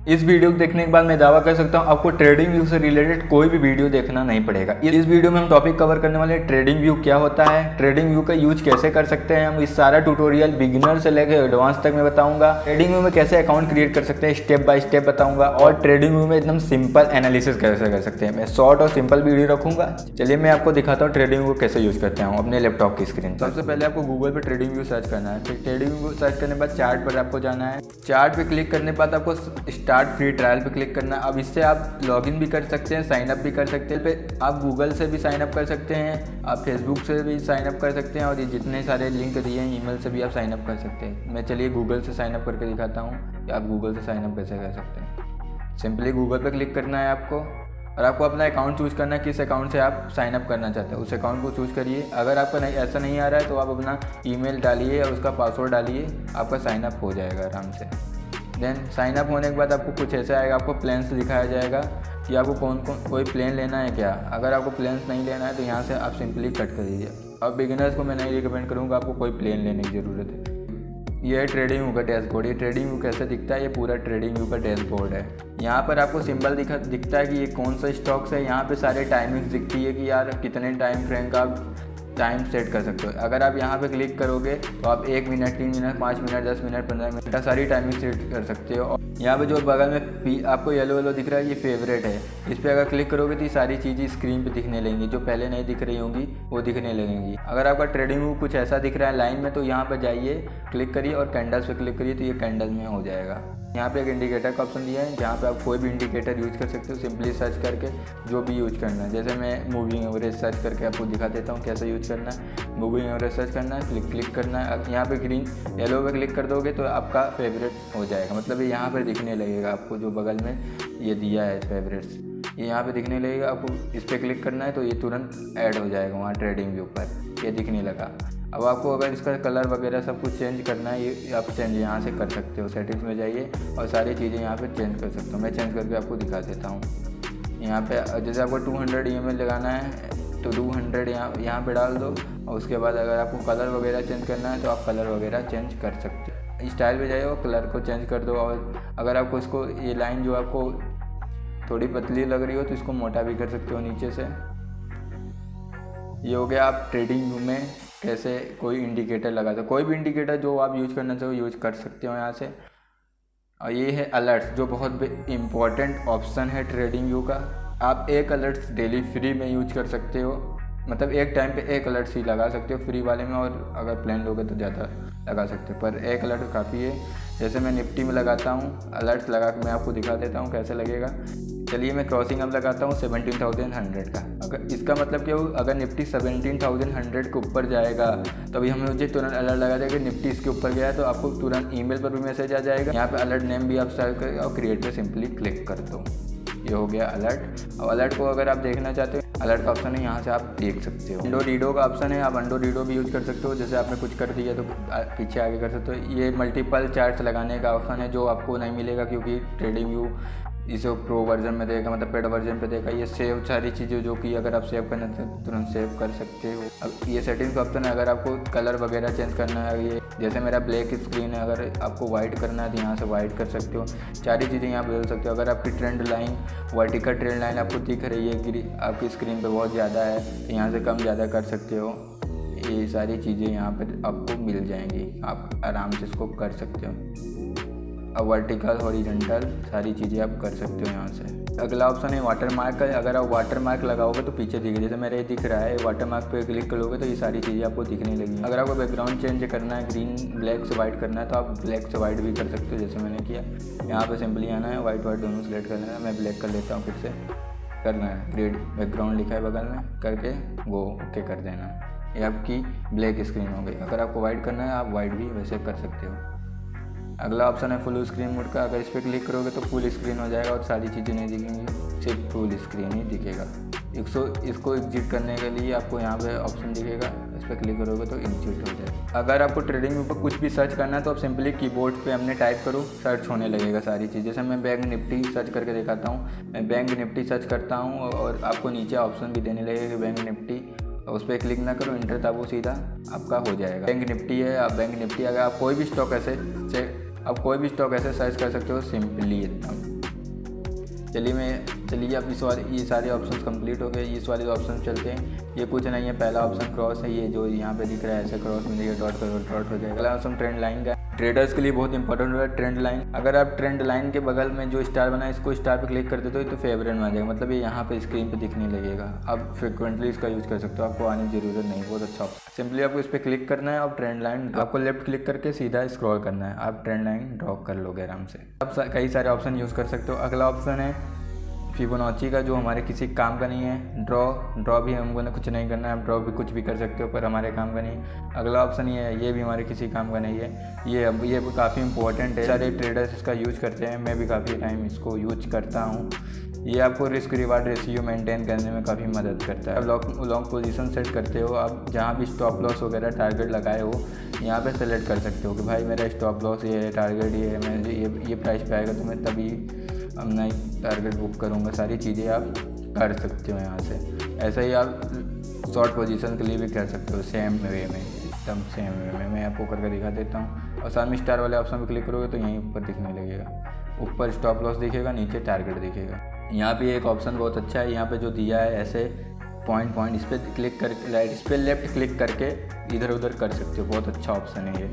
इस वीडियो को देखने के बाद मैं दावा कर सकता हूँ आपको ट्रेडिंग व्यू से रिलेटेड कोई भी वीडियो देखना नहीं पड़ेगा। इस वीडियो में हम टॉपिक कवर करने वाले हैं ट्रेडिंग व्यू क्या होता है, ट्रेडिंग व्यू का यूज कैसे कर सकते हैं। हम इस सारा ट्यूटोरियल बिगिनर से लेकर एडवांस तक मैं बताऊंगा। ट्रेडिंग व्यू में कैसे अकाउंट क्रिएट कर सकते हैं स्टेप बाय स्टेप बताऊंगा, और ट्रेडिंग व्यू में एकदम सिंपल एनालिसिस कैसे कर सकते हैं। मैं शॉर्ट और सिंपल वीडियो रखूंगा। चलिए मैं आपको दिखाता हूँ ट्रेडिंग व्यू कैसे यूज करते हैं अपने लैपटॉप की स्क्रीन। सबसे पहले आपको गूगल पर ट्रेडिंग व्यू सर्च करना है। फिर ट्रेडिंग व्यू सर्च करने के बाद चार्ट पर आपको जाना है। चार्ट पे क्लिक करने के बाद आपको स्टार्ट फ्री ट्रायल पे क्लिक करना है। अब इससे आप लॉगिन भी कर सकते हैं, साइन अप भी कर सकते हैं। फिर आप गूगल से भी साइन अप कर सकते हैं, आप फेसबुक से भी साइन अप कर सकते हैं, और ये जितने सारे लिंक दिए हैं ईमेल से भी आप साइन अप कर सकते हैं। मैं चलिए गूगल से साइन अप करके दिखाता हूँ कि आप गूगल से साइन अप कैसे कर सकते हैं। सिंपली गूगल पे क्लिक करना है आपको, और आपको अपना अकाउंट चूज़ करना है किस अकाउंट से आप साइन अप करना चाहते हैं। उस अकाउंट को चूज़ करिए। अगर आपका ऐसा नहीं आ रहा है तो आप अपना ईमेल डालिए और उसका पासवर्ड डालिए, आपका साइन अप हो जाएगा आराम से। देन साइन अप होने के बाद आपको कुछ ऐसा आएगा, आपको प्लान्स दिखाया जाएगा कि आपको कोई प्लान लेना है क्या। अगर आपको प्लान्स नहीं लेना है तो यहाँ से आप सिंपली कट कर दीजिए। और बिगिनर्स को मैं नहीं रिकमेंड करूँगा, आपको कोई प्लान लेने की ज़रूरत है। ये है ट्रेडिंग व्यू का डैशबोर्ड। ये ट्रेडिंग व्यू कैसे दिखता है, ये पूरा ट्रेडिंग व्यू का डैशबोर्ड है। यहाँ पर आपको सिंबल दिखता है कि ये कौन सा स्टॉक्स है। यहाँ पे सारे टाइमिंग्स दिखती है कि यार कितने टाइम फ्रेम का आप टाइम सेट कर सकते हो। अगर आप यहाँ पे क्लिक करोगे तो आप 1 minute, 3 minute, 5 minute, 10 minute, 15 minute सारी टाइमिंग सेट कर सकते हो। और यहाँ पे जो बगल में आपको येलो दिख रहा है, ये फेवरेट है। इस पर अगर क्लिक करोगे तो ये सारी चीज़ें स्क्रीन पे दिखने लगेंगी, जो पहले नहीं दिख रही होंगी वो दिखने लगेंगी। अगर आपका ट्रेडिंग व्यू कुछ ऐसा दिख रहा है लाइन में, तो यहाँ पर जाइए, क्लिक करिए और कैंडल्स पे क्लिक करिए, तो ये कैंडल में हो जाएगा। यहाँ पे एक इंडिकेटर का ऑप्शन दिया है, जहाँ पे आप कोई भी इंडिकेटर यूज़ कर सकते हो सिंपली सर्च करके, जो भी यूज़ करना है। जैसे मैं मूविंग एवरेज सर्च करके आपको दिखा देता हूँ कैसे यूज़ करना है। मूविंग एवरेज सर्च करना है, क्लिक करना है। यहाँ पे ग्रीन येलो पे क्लिक कर दोगे तो आपका फेवरेट हो जाएगा, मतलब ये यहाँ पर दिखने लगेगा आपको, जो बगल में ये दिया है फेवरेट्स, ये यहाँ पे दिखने लगेगा। आपको इस पर क्लिक करना है तो ये तुरंत ऐड हो जाएगा वहाँ ट्रेडिंग व्यू पर, ये दिखने लगा। अब आपको अगर इसका कलर वगैरह सब कुछ चेंज करना है, ये आप चेंज यहाँ से कर सकते हो। सेटिंग्स में जाइए और सारी चीज़ें यहाँ पे चेंज कर सकते हो। मैं चेंज करके आपको दिखा देता हूँ। यहाँ पे जैसे आपको 200 EML लगाना है तो 200 यहाँ पे डाल दो, और उसके बाद अगर आपको कलर वगैरह चेंज करना है तो आप कलर वगैरह चेंज कर सकते हो। स्टाइल पे जाइए और कलर को चेंज कर दो। और अगर आपको इसको ये लाइन जो आपको थोड़ी पतली लग रही हो तो इसको मोटा भी कर सकते हो नीचे से। ये हो गया आप ट्रेडिंग व्यू में कैसे कोई इंडिकेटर लगा दो। कोई भी इंडिकेटर जो आप यूज़ करना चाहो यूज़ कर सकते हो यहाँ से। और ये है अलर्ट्स, जो बहुत इम्पॉर्टेंट ऑप्शन है ट्रेडिंग व्यू का। आप एक अलर्ट्स डेली फ्री में यूज कर सकते हो, मतलब एक टाइम पे एक अलर्ट्स ही लगा सकते हो फ्री वाले में, और अगर प्लान लोगे तो ज़्यादा लगा सकते हो, पर एक अलर्ट काफ़ी है। जैसे मैं निफ्टी में लगाता हूँ अलर्ट्स लगा के मैं आपको दिखा देता हूँ कैसे लगेगा। चलिए मैं क्रॉसिंग अब लगाता हूँ 17,100 का। अगर इसका मतलब क्या हो, अगर निफ्टी 17,100 के ऊपर जाएगा तो अभी हमें मुझे तुरंत अलर्ट लगा देगा कि निफ्टी इसके ऊपर गया है, तो आपको तुरंत ईमेल पर भी मैसेज आ जाएगा। यहाँ पे अलर्ट नेम भी आप सर्च करके और क्रिएट पे सिंपली क्लिक कर दो। ये हो गया अलर्ट। और अलर्ट को अगर आप देखना चाहते हो, अलर्ट का ऑप्शन है, यहाँ से आप देख सकते हो। अंडो रीडो का ऑप्शन है, आप अंडो रीडो भी यूज़ कर सकते हो। जैसे आपने कुछ कर दिया तो पीछे आगे कर सकते हो। ये मल्टीपल चार्ट्स लगाने का ऑप्शन है, जो आपको नहीं मिलेगा क्योंकि ट्रेडिंग व्यू इसे प्रो वर्जन में देगा, मतलब पेड वर्जन पे देगा। ये सेव सारी चीज़ें जो कि अगर आप सेव करना चाहते हो तुरंत सेव कर सकते हो। अब ये सेटिंग्स का ऑप्शन है, अगर आपको कलर वगैरह चेंज करना है, ये जैसे मेरा ब्लैक स्क्रीन है, अगर आपको वाइट करना है तो यहाँ से वाइट कर सकते हो। सारी चीज़ें यहाँ बदल सकते हो। अगर आपकी trend line, vertical trend line आपको दिख रही है आपकी स्क्रीन पर बहुत ज़्यादा है, तो यहाँ से कम ज़्यादा कर सकते हो। ये सारी चीज़ें यहाँ पर आपको मिल जाएंगी, आप आराम से इसको कर सकते हो। अब वर्टिकल, हॉरिजॉन्टल सारी चीज़ें आप कर सकते हो यहाँ से। अगला ऑप्शन है वाटर मार्क का। अगर आप वाटर मार्क लगाओगे तो पीछे दिखेगा, जैसे मेरे दिख रहा है, वाटर मार्क पे क्लिक करोगे तो ये सारी चीज़ें आपको दिखने लगेंगी। अगर आपको बैकग्राउंड चेंज करना है, ग्रीन ब्लैक से वाइट करना है, तो आप ब्लैक से वाइट भी कर सकते हो, जैसे मैंने किया। यहाँ पर सिंपली आना है, वाइट दोनों सेलेक्ट कर लेना है। मैं ब्लैक कर लेता हूँ, फिर से करना है। ग्रेड बैकग्राउंड लिखा है बगल में, करके वो ओके कर देना। ये आपकी ब्लैक स्क्रीन हो गई। अगर आपको वाइट करना है आप वाइट भी वैसे कर सकते हो। अगला ऑप्शन है फुल स्क्रीन मोड का। अगर इस पर क्लिक करोगे तो फुल स्क्रीन हो जाएगा और सारी चीज़ें नहीं दिखेंगी, सिर्फ फुल स्क्रीन ही दिखेगा। इसको एग्जिट करने के लिए आपको यहाँ पे ऑप्शन दिखेगा, इस पर क्लिक करोगे तो एग्जिट हो जाएगा। अगर आपको ट्रेडिंग व्यू पर कुछ भी सर्च करना है तो आप सिंपली कीबोर्ड पे हमने टाइप करो, सर्च होने लगेगा सारी चीज़। जैसे मैं बैंक निफ्टी सर्च करके दिखाता हूँ। मैं बैंक निफ्टी सर्च करता हूँ और आपको नीचे ऑप्शन भी देने लगेगा कि बैंक निफ्टी, उस पर क्लिक ना करो, इंटर दबाओ, सीधा आपका हो जाएगा। बैंक निफ्टी है, आप बैंक निफ्टी अगर आप कोई भी स्टॉक ऐसे सर्च कर सकते हो सिंपली एकदम। चलिए अब ये सारे ऑप्शंस कंप्लीट हो गए। इस वाले ऑप्शन चलते हैं। ये कुछ नहीं है, पहला ऑप्शन क्रॉस है, ये जो यहाँ पे दिख रहा है ऐसे क्रॉस में देखिए डॉट हो जाएगा। अगला ऑप्शन ट्रेंड लाइन का, ट्रेडर्स के लिए बहुत इंपॉर्टेंट होता है ट्रेंड लाइन। अगर आप ट्रेंड लाइन के बगल में जो स्टार बना है इसको स्टार पे क्लिक कर देते हो तो फेवरेट में आ जाएगा, मतलब ये यहाँ पे स्क्रीन पे दिखने लगेगा। आप फ्रिक्वेंटली इसका यूज़ कर सकते हो, आपको आने की जरूरत नहीं। बहुत अच्छा ऑप्शन। सिंपली आपको इस पर क्लिक करना है और ट्रेंड लाइन आपको लेफ्ट क्लिक करके सीधा स्क्रॉल करना है, आप ट्रेंड लाइन ड्रॉ कर लोगे आराम से। आप कई सारे ऑप्शन यूज़ कर सकते हो। अगला ऑप्शन है फिबोनाची का, जो हमारे किसी काम का नहीं है। ड्रॉ भी हमको कुछ नहीं करना है, आप ड्रॉ भी कुछ भी कर सकते हो पर हमारे काम का नहीं। अगला ऑप्शन ये भी हमारे किसी काम का नहीं है। ये काफ़ी इंपॉर्टेंट है, सारे ट्रेडर्स इसका यूज करते हैं, मैं भी काफ़ी टाइम इसको यूज करता हूँ। ये आपको रिस्क रिवार्ड रेशियो मेंटेन करने में काफ़ी मदद करता है। लॉन्ग पोजीशन सेट करते हो, आप जहाँ भी स्टॉप लॉस वगैरह टारगेट लगाए हो यहाँ पे सेलेक्ट कर सकते हो कि भाई मेरा स्टॉप लॉस ये है, टारगेट ये है, मैं ये प्राइस पे आएगा तो मैं तभी अपना टारगेट बुक करूँगा। सारी चीज़ें आप कर सकते हो यहाँ से। ऐसा ही आप शॉर्ट पोजीशन के लिए भी कर सकते हो, सेम वे में, एकदम सेम वे में। मैं आपको करके दिखा देता हूँ। और साथ में स्टार वाले ऑप्शन पर क्लिक करोगे तो यहीं ऊपर दिखने लगेगा, ऊपर स्टॉप लॉस दिखेगा, नीचे टारगेट दिखेगा। यहाँ पे एक ऑप्शन बहुत अच्छा है, यहाँ पे जो दिया है ऐसे पॉइंट इस पर क्लिक करके इस पर लेफ्ट क्लिक करके इधर उधर कर सकते हो, बहुत अच्छा ऑप्शन है ये।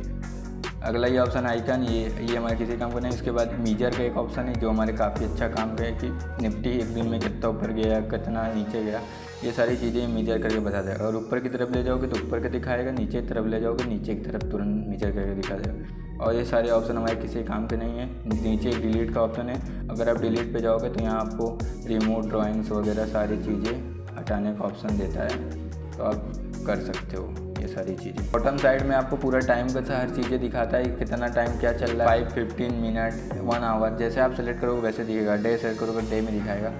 अगला ये ऑप्शन आइकन, ये हमारे किसी काम का नहीं। इसके बाद मीजर का एक ऑप्शन है जो हमारे काफ़ी अच्छा काम का है कि निफ्टी एक दिन में कितना ऊपर गया, कितना नीचे गया, ये सारी चीज़ें मीजर करके बता देगा। और ऊपर की तरफ ले जाओगे तो ऊपर के दिखाएगा, नीचे की तरफ ले जाओगे नीचे की तरफ तुरंत मीजर करके दिखा देगा। और ये सारे ऑप्शन हमारे किसी काम के नहीं है। नीचे एक डिलीट का ऑप्शन है, अगर आप डिलीट पे जाओगे तो यहाँ आपको रिमूव ड्राइंग्स वगैरह सारी चीज़ें हटाने का ऑप्शन देता है, तो आप कर सकते हो ये सारी चीज़ें। बॉटम साइड में आपको पूरा टाइम का हर चीज़ें दिखाता है, कितना टाइम क्या चल रहा है, 5, 15 मिनट, 1 आवर, जैसे आप सेलेक्ट करोगे वैसे दिखेगा। डे सेलेक्ट करोगे डे में दिखाएगा।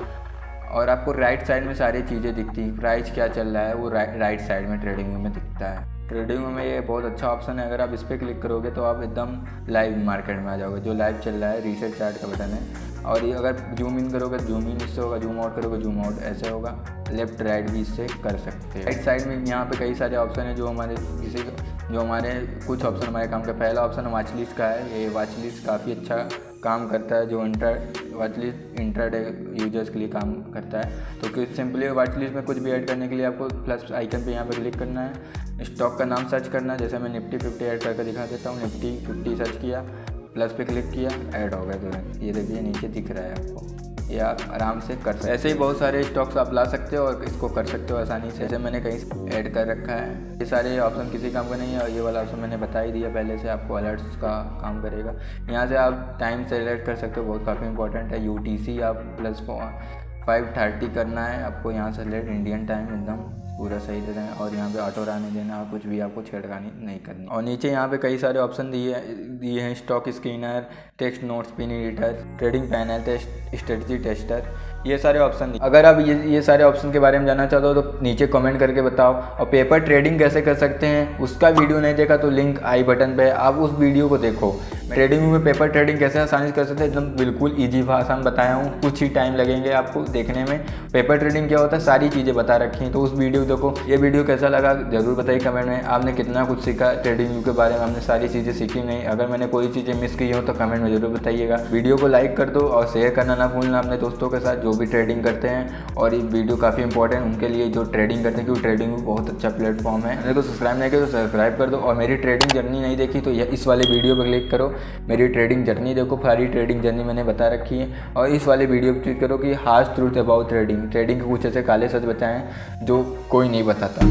और आपको राइट साइड में सारी चीज़ें दिखती हैं, प्राइस क्या चल रहा है वो राइट साइड में ट्रेडिंग व्यू में दिखता है। ट्रेडिंग व्यू में ये बहुत अच्छा ऑप्शन है, अगर आप इस पर क्लिक करोगे तो आप एकदम लाइव मार्केट में आ जाओगे, जो लाइव चल रहा है। रीसेट चार्ट का बटन है। और ये अगर जूम इन करोगे तो जूम इन इससे होगा, जूम आउट करोगे जूम आउट ऐसे होगा। लेफ्ट राइट भी इससे कर सकते हैं। राइट साइड में यहाँ पे कई सारे ऑप्शन है जो हमारे कुछ ऑप्शन हमारे काम का। पहला ऑप्शन वॉच लिस्ट का है। ये वॉच लिस्ट काफ़ी अच्छा काम करता है, जो वॉच लिस्ट इंट्राडे यूजर्स के लिए काम करता है। तो सिंपली वॉच लिस्ट में कुछ भी ऐड करने के लिए आपको प्लस आइकन पे यहाँ पे क्लिक करना है, स्टॉक का नाम सर्च करना है। जैसे मैं निफ्टी 50 ऐड करके दिखा देता हूँ। निफ्टी 50 सर्च किया, प्लस पे क्लिक किया, ऐड हो गया तुरंत। ये देखिए नीचे दिख रहा है आपको, ये आप आराम से कर सकते हो। ऐसे ही बहुत सारे स्टॉक्स आप ला सकते हो और इसको कर सकते हो आसानी से। जैसे मैंने कहीं ऐड कर रखा है। ये सारे ऑप्शन किसी काम का नहीं है और ये वाला ऑप्शन मैंने बता ही दिया पहले से, आपको अलर्ट्स का काम करेगा। यहाँ से आप टाइम सेलेक्ट कर सकते हो, बहुत काफ़ी इंपॉर्टेंट है। UTC आप +5:30 करना है आपको, यहाँ से सेलेक्ट इंडियन टाइम एकदम पूरा सही दे दें। और यहाँ पे ऑटो रहने देना, कुछ भी आपको छेड़खानी नहीं करनी। और नीचे यहाँ पे कई सारे ऑप्शन दिए हैं, stock scanner, text notes, pin editor, trading panel, strategy tester, ये सारे ऑप्शन। अगर आप ये सारे ऑप्शन के बारे में जानना चाहते हो तो नीचे कमेंट करके बताओ। और पेपर ट्रेडिंग कैसे कर सकते हैं उसका वीडियो नहीं देखा तो लिंक आई बटन पे, आप उस वीडियो को देखो। ट्रेडिंग में पेपर ट्रेडिंग कैसे आसानी से कर सकते हैं, एकदम बिल्कुल ईजी भाषा में बताया हूँ, कुछ ही टाइम लगेंगे आपको देखने में। पेपर ट्रेडिंग क्या होता है सारी चीज़ें बता रखी हैं, तो उस वीडियो देखो। ये वीडियो कैसा लगा जरूर बताइए कमेंट में। आपने कितना कुछ सीखा ट्रेडिंग व्यू के बारे में, हमने सारी चीज़ें सीखी नहीं। अगर मैंने कोई चीज़ें मिस की हो तो कमेंट में जरूर बताइएगा। वीडियो को लाइक कर दो और शेयर करना ना भूलना अपने दोस्तों के साथ जो भी ट्रेडिंग करते हैं। और ये वीडियो काफ़ी इंपॉर्टेंट उनके लिए जो ट्रेडिंग करते हैं, क्योंकि ट्रेडिंग भी बहुत अच्छा प्लेटफॉर्म है। मेरे को सब्सक्राइब नहीं किया तो सब्सक्राइब कर दो। और मेरी ट्रेडिंग जर्नी नहीं देखी तो इस वाले वीडियो पर क्लिक करो, मेरी ट्रेडिंग जर्नी देखो। सारी ट्रेडिंग जर्नी मैंने बता रखी है। और इस वाले वीडियो को चूज करो कि हार्श ट्रूथ अबाउट ट्रेडिंग के कुछ ऐसे काले सच बताएं जो कोई नहीं बताता।